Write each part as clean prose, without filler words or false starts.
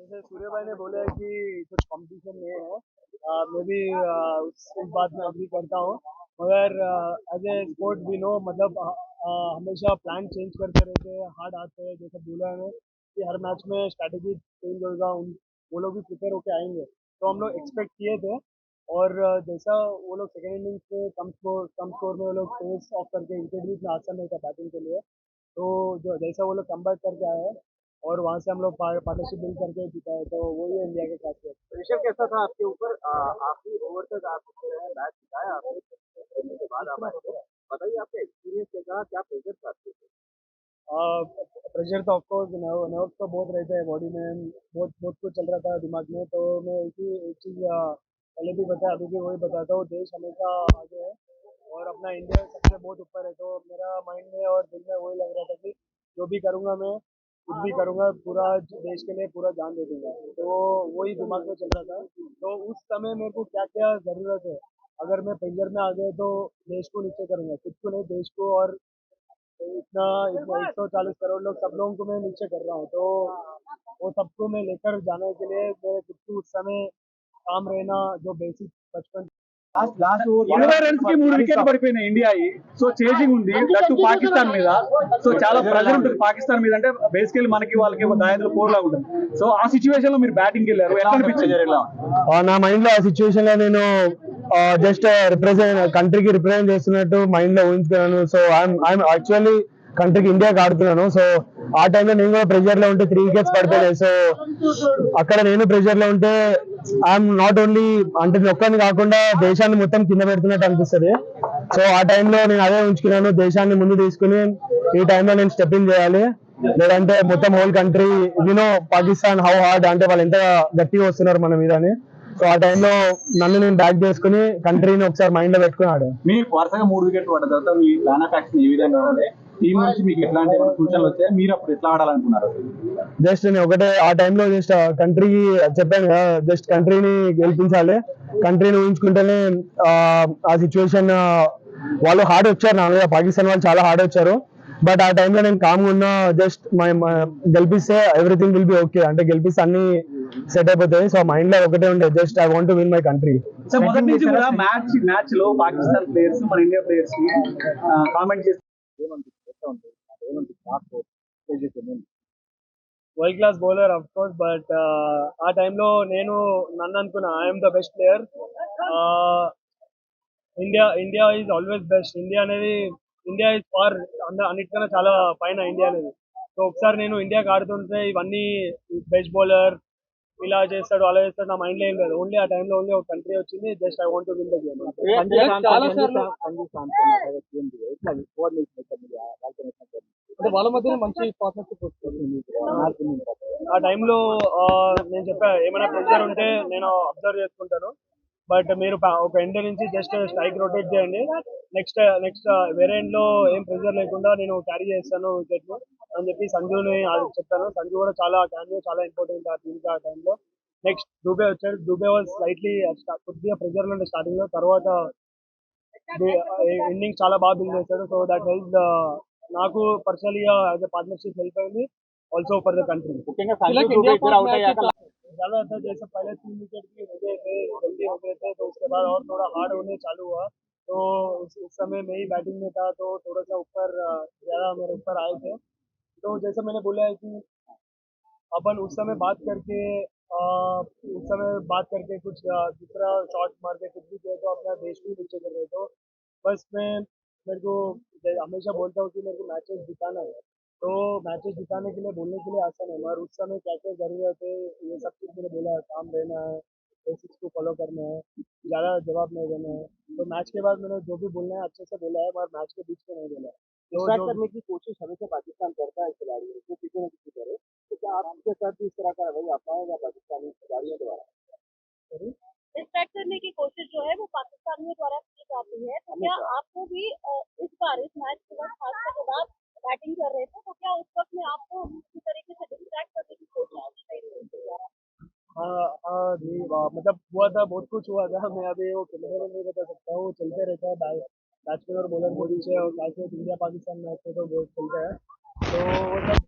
जैसे सूर्य भाई ने बोला है कि कुछ कंपटीशन नहीं है। मैं भी उस बात में अग्री करता हूँ। मगर एज ए स्पोर्ट भी नो मतलब हमेशा प्लान चेंज करते रहते हैं, हार्ड आते हैं। जैसे बोला है कि हर मैच में स्ट्रैटेजी चेंज होगा, उन वो लोग भी प्रिपेयर होके आएंगे, तो हम लोग एक्सपेक्ट किए थे। और जैसा वो लोग सेकेंड इनिंग्स में कम स्कोर में वो लोग फेस ऑफ करके विकेट भी इतना आसान नहीं था बैटिंग के लिए। तो जो जैसा वो लोग कमबैक करके आए हैं और वहाँ से हम लोग पार्टनरशिप बिल्ड करके जीता है, तो वही है इंडिया के खासियत। प्रेशर कैसा था आपके ऊपर? आखिरी ओवर तक आप मैच जिताया आपने, जीतने के बाद आप आए थे। बताइए आपका एक्सपीरियंस कैसा, क्या प्रेशर था आपके ऊपर? प्रेशर तो ऑफकोर्स नर्व्स तो बहुत रहते हैं बॉडी में। बहुत बहुत कुछ चल रहा था दिमाग में। तो मैं एक चीज़ पहले भी बताया, अभी भी वही बताता हूँ, देश हमेशा आगे है और अपना इंडिया सबसे बहुत ऊपर है। तो मेरा माइंड में और दिल में वही लग रहा था कि जो भी करूँगा मैं, कुछ भी करूँगा, पूरा देश के लिए पूरा जान दे दूंगा। तो वही दिमाग में चल रहा था। तो उस समय मेरे को क्या क्या ज़रूरत है, अगर मैं प्रेशर में आ गया तो देश को नीचे करूँगा, खुद को नहीं देश को। और इतना इतना 140 करोड़ लोग, सब लोगों को मैं नीचे कर रहा हूँ। तो वो सबको मैं लेकर जाने के लिए मेरे खुद को उस समय काम रहना, जो बेसिक बचपन। లాస్ట్ 20 రన్స్ కి 3 వికెట్లు పడిపోయినాయి ఇండియాయి. సో చేజింగ్ ఉంది దట్టు పాకిస్తాన్ మీద. సో చాలా ప్రెజర్ ఉంటుంది పాకిస్తాన్ మీద. అంటే బేసికల్లీ మనకి వాళ్ళకి ఒక దాయంలో పోర్లా ఉంటుంది. సో ఆ సిచ్యువేషన్ లో మీరు బ్యాటింగ్ వెళ్ళారు, ఎట్లా అనిపించింది? నా మైండ్ లో ఆ సిచ్యువేషన్ లో నేను జస్ట్ కంట్రీకి రిప్రజెంట్ చేస్తున్నట్టు మైండ్ లో ఊహించుకున్నాను. సో ఐఎమ్ యాక్చువల్లీ కంట్రీకి ఇండియాకి ఆడుతున్నాను. సో ఆ టైంలో నేను కూడా ప్రెషర్ లో ఉంటే 3 వికెట్స్ పడిపోయాయి. సో అక్కడ నేను ప్రెషర్ లో ఉంటే ఐఎమ్ నాట్ ఓన్లీ, అంటే నేను ఒక్కరిని కాకుండా దేశాన్ని మొత్తం కింద పెడుతున్నట్టు అనిపిస్తుంది. సో ఆ టైంలో నేను అదే ఉంచుకున్నాను, దేశాన్ని ముందు తీసుకుని ఈ టైంలో నేను స్టెప్ ఇన్ చేయాలి. లేదంటే మొత్తం whole country you know Pakistan how hard, అంటే వాళ్ళు ఎంత గట్టిగా వస్తున్నారు మన మీద అని. సో ఆ టైంలో నన్ను నేను బ్యాక్ చేసుకుని కంట్రీని ఒకసారి మైండ్ లో పెట్టుకున్నాడు. మీరు వరుసగా 3 వికెట్లు పడ్డ తర్వాత మీ ప్లాన్ ఆఫ్ యాక్షన్ ఏ విధంగా ఉండే? టీం నుంచి మీకు ఎట్లాంటి సూచనలు వచ్చాయి? మీరు అప్పుడు ఎట్లా ఆడాలనుకున్నారు? జస్ట్ నేను ఒకటే ఆ టైంలో జస్ట్ కంట్రీకి చెప్పాను కదా, జస్ట్ కంట్రీని గెలిపించాలి. కంట్రీని ఊహించుకుంటేనే ఆ సిచ్యువేషన్, వాళ్ళు హార్డ్ వచ్చారు నా మీద, పాకిస్తాన్ వాళ్ళు చాలా హార్డ్ వచ్చారు. బట్ ఆ టైంలో నేను కామ్గా ఉన్నా. జస్ట్ గెలిపిస్తే ఎవ్రీథింగ్ విల్ బి ఓకే, అంటే గెలిపిస్తే అన్ని సెట్ అయిపోతాయి. సో మైండ్ లో ఒకటే ఉండే, just I want to win my country. So మొదటి నుంచి కూడా మ్యాచ్ లో పాకిస్తాన్ ప్లేయర్స్ మన ఇండియా ప్లేయర్స్ కి కామెంట్ చేసి world class bowler of course, but ఆ టైంలో నేను నన్ను అనుకున్నా I'm the best player. India India is always best. India is far, అన్నిటికన్నా చాలా పైన ఇండియా అనేది. సో ఒకసారి నేను ఇండియాకి ఆడుతుంటే ఇవన్నీ బెస్ట్ బౌలర్ ఇలా చేస్తాడు అలా చేస్తాడు నా మైండ్ లో ఏం లేదు. ఓన్లీ ఆ టైంలో ఓన్లీ ఒక కంట్రీ వచ్చింది, just I want to win the game. అంటే వాళ్ళ మధ్య మంచి పార్ట్నర్షిప్ వస్తుంది. ఆ టైంలో నేను చెప్పా, ఏమైనా ప్రెషర్ ఉంటే నేను అబ్జర్వ్ చేసుకుంటాను, బట్ మీరు ఒక ఎండ్ నుంచి జస్ట్ స్ట్రైక్ రొటేట్ చేయండి, నెక్స్ట్ నెక్స్ట్ వేరే ఎండ్ లో ఏం ప్రెషర్ లేకుండా నేను క్యారీ చేస్తాను వికెట్ అని చెప్పి సంజుని చెప్పాను. సంజు కూడా చాలా క్యామియో చాలా ఇంపార్టెంట్ ఆ టీంకి ఆ టైంలో. నెక్స్ట్ దుబే వచ్చాడు. దుబే వాజ్ స్లైట్లీ కొద్దిగా ప్రెషర్ ఉండే స్టార్టింగ్ లో, తర్వాత ఇన్నింగ్స్ చాలా బాగా బిల్డ్ చేశాడు. సో దట్ హెల్ప్ నాకు personally as a partnership help అయింది, ఆల్సो फॉर द कंट्री। ज्यादा अच्छा जैसे पहले 3 विकेट की हो गए थे, जल्दी हो गए थे, तो उसके बाद और थोड़ा हार्ड होने चालू हुआ। तो उस समय मैं ही बैटिंग में था, तो थोड़ा सा ऊपर ज्यादा मेरे ऊपर आए थे। तो जैसे मैंने बोला है कि अपन उस समय बात करके कुछ दूसरा शॉट मार के कुछ भी किया तो अपना देश भी नीचे कर रहे। तो बस मैं मेरे को हमेशा बोलता हूँ कि मेरे को मैचेस जिताना है। तो मैचेस जिताने के लिए बोलने के लिए आसान है, मगर उस समय क्या क्या जरूरत है ये सब कुछ मैंने बोला है। काम रहना है, बेसिक्स को फॉलो करना है, ज़्यादा जवाब नहीं देना है। तो मैच के बाद मैंने जो भी बोलना है अच्छे से बोला है, मगर मैच के बीच में नहीं बोला है। तो करने की कोशिश हमेशा पाकिस्तान करता है खिलाड़ियों को किसी न किसी तरह। तो क्या आपके साथ भी इस तरह का रवैया अपनाएगा पाकिस्तानी खिलाड़ियों द्वारा? डिस्ट्रैक्ट करने की कोशिश जो है वो पाकिस्तानियों द्वारा की जाती है। तो क्या आपको भी इस बार इस मैच के बाद खासकर के बाद बैटिंग कर रहे थे, तो क्या उस वक्त में आपको किसी तरीके से डिस्ट्रैक्ट करने की कोशिश की गई उनके द्वारा? हाँ जी, मतलब हुआ था, बहुत कुछ हुआ था। मैं अभी वो कैमरे में नहीं बता सकता हूँ, चलते रहता है बैट्समैन और बॉलर के बीच है, और खासकर इंडिया पाकिस्तान मैच में तो बहुत चलता है। तो वो सब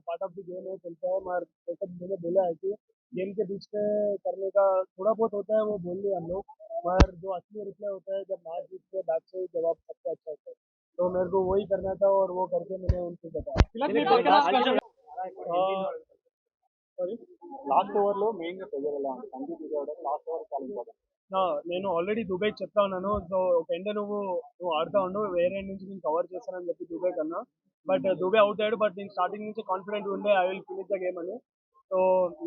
पार्ट ऑफ द गेम है, चलता है, मगर जैसा मैंने बोला है कि गेम के बीच में करने का थोड़ा बहुत होता है, वो बोल लिया हम लोग, मगर जो असली रिप्लाई होता है जब मैच जीतते हैं बैट से जवाब सबसे अच्छा होता है, तो मेरे को वही करना था और वो करके मैंने उनको बताया। सॉरी, లాస్ట్ ఓవర్ లో మెయిన్ గా ప్రెజర్ ఎలా ఉంది సందీప్ లాస్ట్ ఓవర్ చాలా ఇంపార్టెంట్. నేను ఆల్రెడీ దుబాయ్ చెప్తా ఉన్నాను. సో ఒక ఎండ్ నువ్వు ఆడుతా ఉండు, వేరే end నుంచి నేను కవర్ చేస్తానని చెప్పి దుబాయ్ కన్నా, బట్ దుబాయ్ అవుట్ అయ్యాడు. బట్ నేను స్టార్టింగ్ నుంచి కాన్ఫిడెంట్ ఉండే I will finish the game అని. So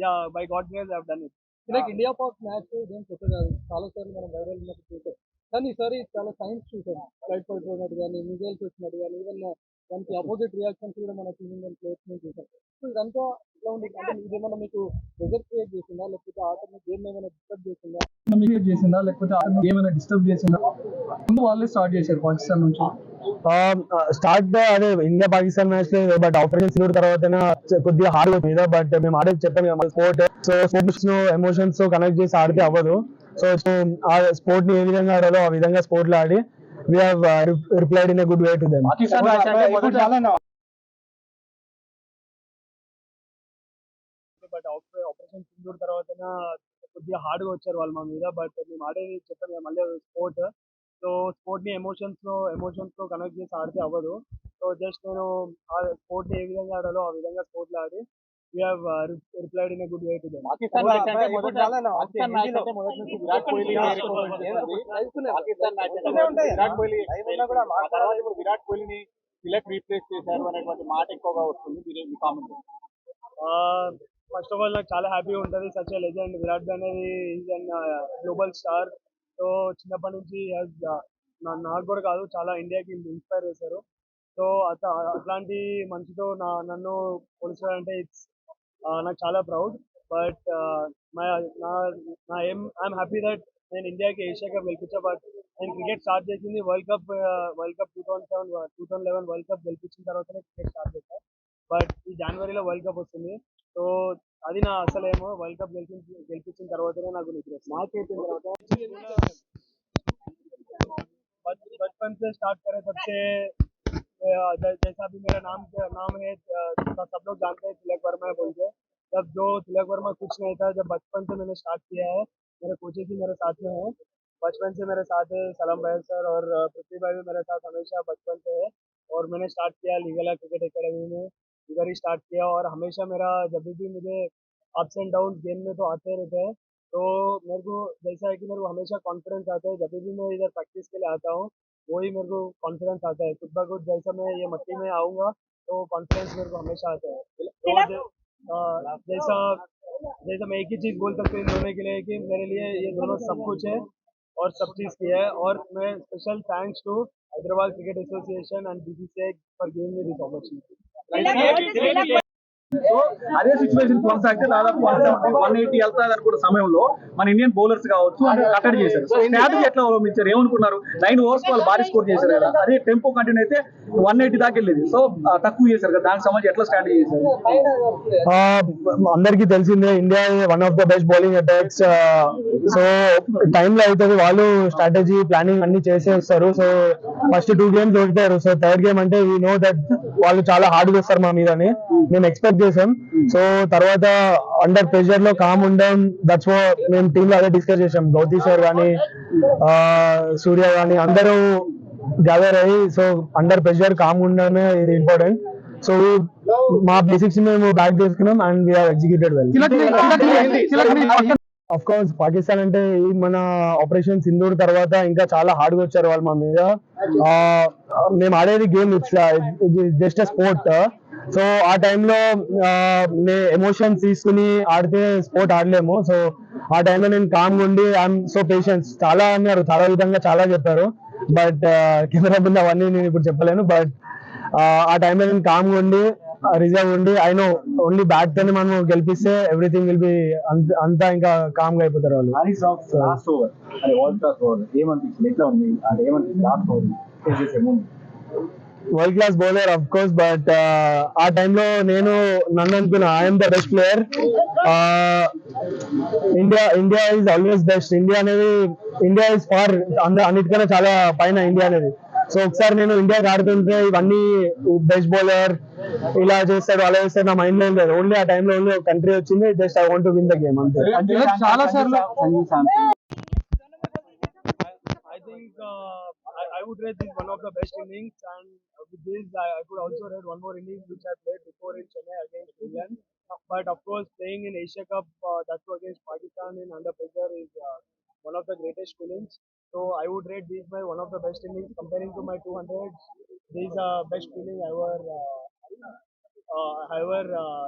yeah, by God grace I have done it. Like India Pak match game కొత్తగా చాలా సార్లు మనం వైరల్ ఉన్నప్పుడు చూసాం, కానీ ఈసారి చాలా సైన్స్ చూసాం. ఫ్లైట్ పడిపోయినట్టు కానీ మిజైల్స్ వచ్చినట్టు కానీ ఈవెన్ దానికి అపోజిట్ రియాక్షన్స్ కూడా మన టీమ్ ఇండియన్ ప్లేయర్స్ నుంచి చూసాం. సో ఇదంతా ఇట్లా ఉంది అంటే ఇదేమన్నా మీకు ప్రెజర్ క్రియేట్ చేసిందా, లేకపోతే ఆటని గేమ్ ఏమైనా డిస్టర్బ్ చేసిందా? క్రియేట్ చేసిందా లేకపోతే ఏమైనా డిస్టర్బ్ చేసిందా? ముందు వాళ్ళే స్టార్ట్ చేశారు పాకిస్తాన్ నుంచి. స్టార్ట్ అదే ఇండియా పాకిస్తాన్ మ్యాచ్ లేదు, బట్ ఆపరేషన్ సింధూర్ తర్వాత కొద్దిగా హార్డ్ మీద, బట్ మేము ఆడేది చెప్పాం కదా స్పోర్ట్. సో స్పోర్ట్స్ ఎమోషన్స్ తో కనెక్ట్ చేసి ఆడితే అవ్వదు. సో ఆ స్పోర్ట్ ని ఏ విధంగా ఆడాలో ఆ విధంగా స్పోర్ట్ లో ఆడి we have replied in a good way to them. Pakistan match అంటే మొదట బట్ ఆపరేషన్ సింధూర్ తర్వాత కొద్దిగా హార్డ్గా వచ్చారు వాళ్ళు మా మీద, బట్ మేము ఆడేది చెప్పాను కదా మళ్ళీ స్పోర్ట్. సో స్పోర్ట్ ని ఎమోషన్స్ తో కనెక్ట్ చేసి ఆడితే అవ్వదు. సో జస్ట్ నేను ఆ స్పోర్ట్ ని ఏ విధంగా ఆడాలో ఆ విధంగా స్పోర్ట్ లో ఆడి we have replied in a good way to them. Pakistan match అంటే మొదట పాకిస్తాన్ మ్యాచ్ అంటే మొదటి నుంచి విరాట్ కోహ్లీ పాకిస్తాన్ మ్యాచ్ అంటే విరాట్ కోహ్లీ ఆ తర్వాత ఇప్పుడు విరాట్ కోహ్లీని తిలక్ రీప్లేస్ చేశారు అనేటువంటి మాట ఎక్కువగా వస్తుంది. మీ కామెంట్. ఫస్ట్ ఆఫ్ ఆల్ నాకు చాలా హ్యాపీగా ఉంటుంది. సచ్ ఏ లెజెండ్ విరాట్ అనేది is an global star. So చిన్నప్పటి నుంచి నాకు కూడా కాదు, చాలా ఇండియాకి ఇన్స్పైర్ చేశారు. సో అట్లాంటి మనిషితో నన్ను పోల్చాలంటే నాకు చాలా ప్రౌడ్. బట్ నా ఐఎమ్ హ్యాపీ దట్ నేను ఇండియాకి ఏషియా కప్ గెలిపించా. బట్ నేను క్రికెట్ స్టార్ట్ చేసింది వరల్డ్ కప్ 2011 వరల్డ్ కప్ గెలిపించిన తర్వాతనే క్రికెట్ స్టార్ట్ చేశా. బట్ ఈ జనవరిలో వరల్డ్ కప్ వస్తుంది. సో అది నా అసలేమో వరల్డ్ కప్ గెలిపించిన తర్వాతనే నాకు నిద్ర మ్యాచ్ అయిపోయిన తర్వాత बचपन से स्टार्ट करें सबसे जैसा भी मेरा नाम है, सब लोग जानते हैं तिलक वर्मा बोल के. जब जो तिलक वर्मा कुछ नहीं था, जब बचपन से मैंने स्टार्ट किया है, मेरे कोचेस भी मेरे साथ में है, बचपन से मेरे साथ है. सलाम भाई सर और पृथ्वी भाई भी मेरे साथ हमेशा बचपन से है. और मैंने स्टार्ट किया लीगला क्रिकेट एकेडमी में, इधर ही स्टार्ट किया. और हमेशा मेरा जब भी मुझे अप्स एंड डाउन गेम में तो आते रहते हैं, तो मेरे को जैसा है कि मेरे को हमेशा कॉन्फिडेंस आता है. जब भी मैं इधर प्रैक्टिस के लिए आता हूँ, वही मेरे को कॉन्फिडेंस आता है खुद ब खुद. जैसा मैं ये मट्टी में आऊँगा तो कॉन्फिडेंस मेरे को हमेशा आता है. तो जैसा मैं एक ही चीज़ बोल सकता हूँ इन दोनों के लिए कि मेरे लिए ये दोनों सब कुछ है और सब चीज़ की है. और मैं special thanks to Hyderabad cricket association and BCCI for giving me this opportunity. So అదే సిచ్యువేషన్ కొనసాగితే దాదాపు 180 వెళ్తాది అనుకున్న సమయంలో మన ఇండియన్ బౌలర్స్ కావచ్చు అంటే కట్టడి చేశారు. సో స్ట్రాటజీ ఎట్లా అవలంబించారు, ఏమనుకున్నారు? 9 ఓవర్స్ వాళ్ళు భారీ స్కోర్ చేశారు కదా, అదే టెంపో కంటిన్యూ అయితే 180 దాకా వెళ్ళేది. సో తక్కువ చేశారు కదా, దానికి సంబంధించి ఎట్లా స్ట్రాటజీ చేశారు? అందరికీ తెలిసిందే India one of the best bowling attacks. So టైంలో అవుతుంది, వాళ్ళు స్ట్రాటజీ ప్లానింగ్ అన్ని చేసేస్తారు. సో ఫస్ట్ 2 గేమ్స్ ఓడిపోయారు. సో థర్డ్ గేమ్ అంటే వీ నో దట్ వాళ్ళు చాలా హార్డ్ చేస్తారు మా మీద అని మేము ఎక్స్పెక్ట్ చేసాం. సో తర్వాత అండర్ ప్రెషర్ లో కామ్ ఉండడం, దట్స్ మేము టీమ్ లో అదే డిస్కస్ చేసాం. గౌతీ సార్ కానీ సూర్య కానీ అందరూ గ్యాదర్ అయ్యి, సో అండర్ ప్రెషర్ కామ్ ఉండడమే ఇది ఇంపార్టెంట్. సో మా బేసిక్స్ మేము బ్యాక్ చేసుకున్నాం and we have executed well. Of course Pakistan అంటే మన ఆపరేషన్ సింధూర్ తర్వాత ఇంకా చాలా హార్డ్ గా వచ్చారు వాళ్ళు మా మీద. మేము ఆడేది గేమ్ జస్ట్ స్పోర్ట్. సో ఆ టైంలో ఎమోషన్స్ తీసుకుని ఆడితే స్పోర్ట్ ఆడలేము. సో ఆ టైంలో నేను కామ్ ఉండి ఐఎమ్ సో పేషెన్స్ చాలా అన్నారు, చాలా విధంగా చాలా చెప్పారు. బట్ కెమెరా ముందు అవన్నీ నేను ఇప్పుడు చెప్పలేను. బట్ ఆ టైంలో నేను కామ్ ఉండి రిజర్వ్ ఉండి ఐ నో ఓన్లీ బ్యాట్ తోనే మనం గెలిపిస్తే ఎవ్రీథింగ్ విల్ బి అంతా ఇంకా కామ్ గా అయిపోతారు వాళ్ళు. World class bowler of course, but ఆ టైంలో నన్ను అనుకున్నా I'm the best player. India is always best. India is far అన్నిటికన్నా చాలా పైన ఇండియా అనేది. సో ఒకసారి నేను ఇండియాకి ఆడుతుంటే ఇవన్నీ బెస్ట్ బౌలర్ ఇలా చేస్తాడు అలా చేస్తాడు నా మైండ్ లో ఏం లేదు. ఓన్లీ ఆ టైంలో ఓన్లీ ఒక కంట్రీ వచ్చింది, just I want to win the game అంతే. చాలా సార్లు I think I would rate this one of the best innings, and with this I could also rate one more innings which I played before in Chennai against England. But of course, playing in Asia Cup, that too against Pakistan in under pressure is one of the greatest feelings. So I would rate this by one of the best innings comparing to my 200s. This is best feeling I ever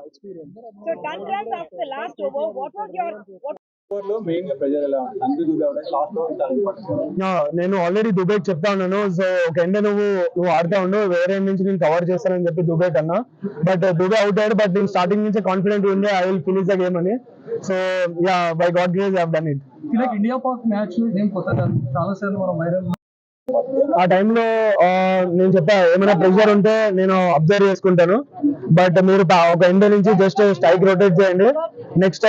experienced. So Dandras, after the last over, what was your main గా pressure ఎలా ఉంటుంది? Sanju Dubey last చాలా important. నేను already Dubey చెప్తా ఉన్నాను. So ఒక ఎండ నువ్వు ఆడుతా ఉండు, వేరే end నుంచి నేను కవర్ చేస్తానని చెప్పి దుబే కన్నా. బట్ దుబే అవుట్ అయ్యాడు. బట్ నేను స్టార్టింగ్ నుంచే కాన్ఫిడెంట్ ఉంది I will finish the game అని. So yeah, by God grace I have done it. Like India Pak match ఏం కొత్తగా చాలా సార్లు మనం వైరల్ ఆ టైంలో నేను చెప్పా ఏమైనా ప్రెషర్ ఉంటే నేను అబ్జర్వ్ చేసుకుంటాను, బట్ మీరు ఒక ఎండ్ నుంచి జస్ట్ స్ట్రైక్ రొటేట్ చేయండి, నెక్స్ట్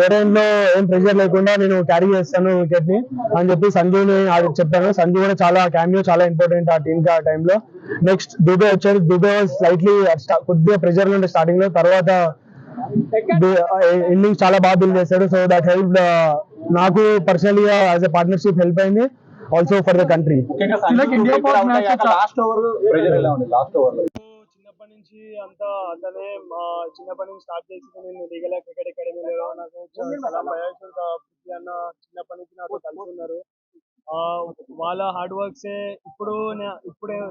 వేరే ఎండ్ లో ఏం ప్రెషర్ లేకుండా నేను క్యారీ చేస్తాను వికెట్ ని అని చెప్పి సంజుని చెప్పాను. సంజు కూడా చాలా క్యామియో చాలా ఇంపార్టెంట్ ఆ టీమ్ కి ఆ టైంలో. నెక్స్ట్ దుబే వచ్చారు. దుబే స్లైట్లీ కొద్దిగా ప్రెషర్ ఉండే స్టార్టింగ్ లో, తర్వాత ఇన్నింగ్స్ చాలా బాగా బిల్డ్ చేశాడు. సో దట్ హెల్ప్ నాకు personally as a partnership help అయింది, also for the country. India last over pressure ఎలా ఉంది? లాస్ట్ ఓవర్ లో చిన్నప్పటి నుంచి అంతా అతనే చిన్నప్పటి నుంచి స్టార్ట్ చేసి నేను లీగల్ క్రికెట్ అకాడమీలో నాకు సలాం భయాష్ పృథ్వీ అన్న చిన్నప్పటి నుంచి నాతో కలిసి ఉన్నారు. వాళ్ళ హార్డ్ వర్క్సే ఇప్పుడు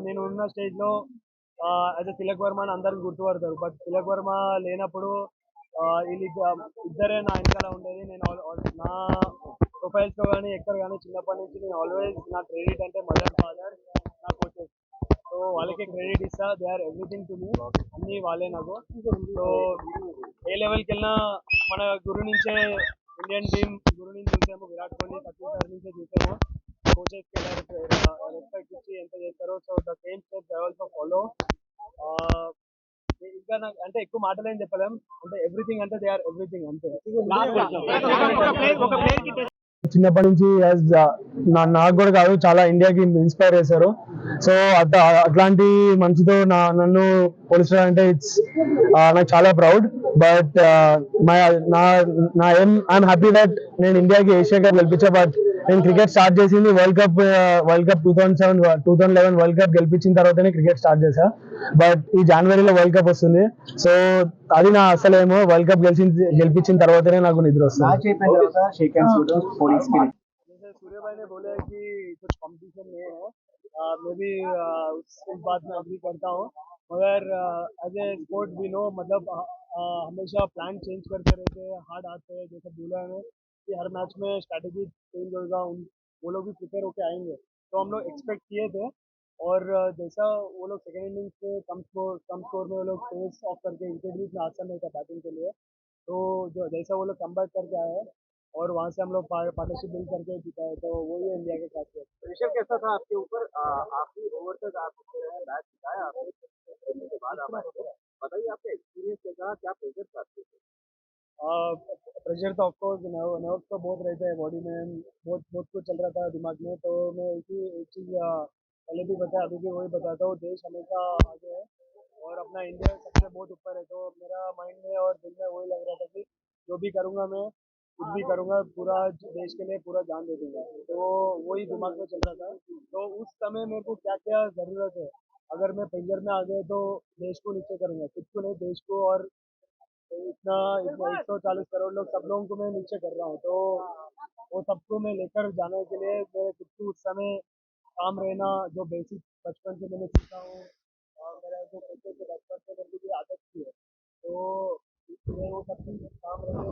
నేను ఉన్న స్టేజ్ లో యాజ్ ఎ తిలక్ వర్మ అని అందరికి గుర్తుపడతారు. బట్ తిలక్ వర్మ లేనప్పుడు వీళ్ళు ఇద్దరే నా వెనకాల ఉండేది. నేను నా ప్రొఫైల్స్ లో కానీ ఎక్కడ కానీ చిన్నప్పటి నుంచి నేను ఆల్వేస్ నా క్రెడిట్ అంటే మదర్ ఫాదర్ నా కోచెస్. సో వాళ్ళకి క్రెడిట్ ఇస్తా, they are everything to me, అన్ని వాళ్ళే నాకు. సో ఏ లెవెల్కి వెళ్ళినా మన గురు నుంచే ఇండియన్ టీమ్ గురు నుంచి చూసాము, విరాట్ కోహ్లీ సచిన్ సార్ నుంచే చూసాము. కోచెస్ రెస్పెక్ట్ ఇచ్చి ఎంత చేస్తారో, so the same steps I also follow. ఇంకా నాకు అంటే ఎక్కువ మాటలేం చెప్పలేం, అంటే ఎవ్రీథింగ్ అంటే దే ఆర్ ఎవ్రీథింగ్ అంతే. చిన్నప్పటి నుంచి నాకు కూడా కాదు, చాలా ఇండియాకి ఇన్స్పైర్ చేశారు. సో అట్లాంటి మంచితో నన్ను పోలిచడం అంటే ఇట్స్ నాకు చాలా ప్రౌడ్. బట్ నా ఐఎమ్ హ్యాపీ దట్ నేను ఇండియాకి ఏషియా కప్ గెలిపించా. బట్ నేను క్రికెట్ స్టార్ట్ చేసింది వరల్డ్ కప్ 2011 వరల్డ్ కప్ గెలిపించిన తర్వాతనే క్రికెట్ స్టార్ట్ చేశా. బట్ ఈ జనవరిలో వరల్డ్ కప్ వస్తుంది, సో అది నా అసలేమో వరల్డ్ కప్ గెలిపించిన తర్వాతనే నాకు నిద్ర వస్తుంది. सूर्य भाई ने बोला है कि कुछ कंपटीशन नहीं है, मैं भी उस बात में अग्री करता हूँ, मगर एज ए स्पोर्ट भी नो मतलब हमेशा प्लान चेंज करते रहते हैं, हार्ड आते हैं, जैसे बोला है कि हर मैच में स्ट्रैटेजी चेंज होगा, वो लोग भी प्रिपेयर होकर आएंगे, तो हम लोग एक्सपेक्ट किए थे. और जैसा वो लोग सेकेंड इनिंग्स पे कम स्कोर में वो लोग फेस ऑफ करके विकेट भी इतना आसान नहीं था बैटिंग के लिए, तो जो जैसा वो लोग कम बैक करके आए हैं और वहाँ से हम लोग पार्टनरशिप बिल्ड करके जीता है, तो वही है इंडिया के खासियत. प्रेशर कैसा था आपके ऊपर? आखिरी ओवर तक आप मैच जिताया आपने, के बाद आप बताइए आपका एक्सपीरियंस कैसा, क्या प्रेशर था आपके ऊपर? प्रेशर तो ऑफकोर्स नर्व्स तो बहुत रहते हैं बॉडी में, बहुत कुछ चल रहा था दिमाग में. तो मैं एक चीज़ पहले भी बताया, अभी भी वही बताता हूँ, देश हमेशा आगे है और अपना इंडिया सबसे बहुत ऊपर है. तो मेरा माइंड में और दिल में वही लग रहा था कि जो भी करूँगा मैं कुछ भी करूँगा, पूरा देश के लिए पूरा जान दे दूंगा. तो वही दिमाग में चल रहा था. तो उस समय मेरे को क्या क्या ज़रूरत है, अगर मैं प्रेशर में आ गया तो देश को नीचे करूँगा, खुद को नहीं देश को. और इतना 140 करोड़ लोग, सब लोगों को मैं नीचे कर रहा हूँ, तो वो सबको मैं लेकर जाने के लिए मेरे खुद को उस समय काम रहना, जो बेसिक बचपन से मैंने सीखा हूँ और मेरा जो बचपन से मेरे को भी आदत थी, तो इसमें वो सब चीज़ काम रहने